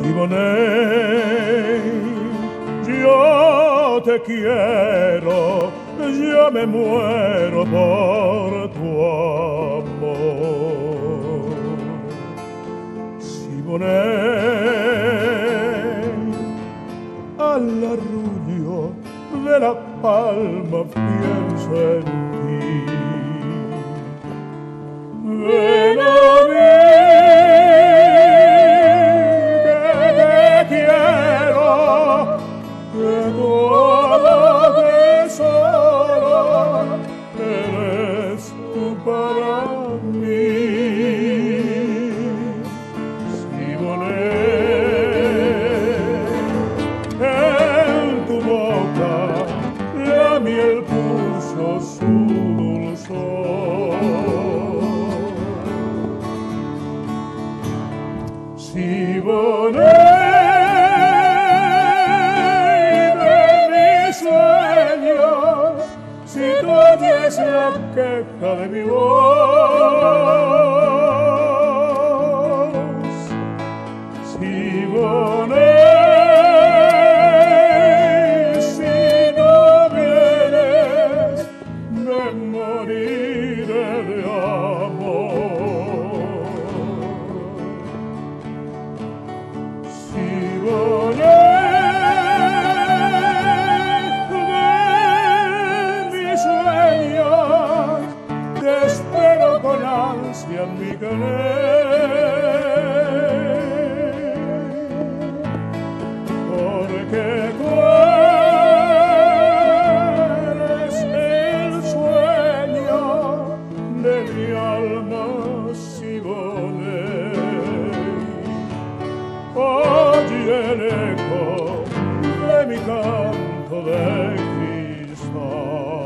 Siboney, yo te quiero, yo me muero por tu amor. Siboney, al arrullo de la palma pienso en ti. Ven a mí, que te quiero, que todo tesoro eres tú para mí. Siboney, en tu boca la miel puso su dulzor. Siboney, de mis sueños, si tú oyes la queja de mi voz. Siboney, si no vienes, me moriré de amor. Siboney, de mis sueños, te espero con ansia en mi querer, porque tú eres el sueño de mi alma, Siboney. Oye el eco de mi canto de cristal.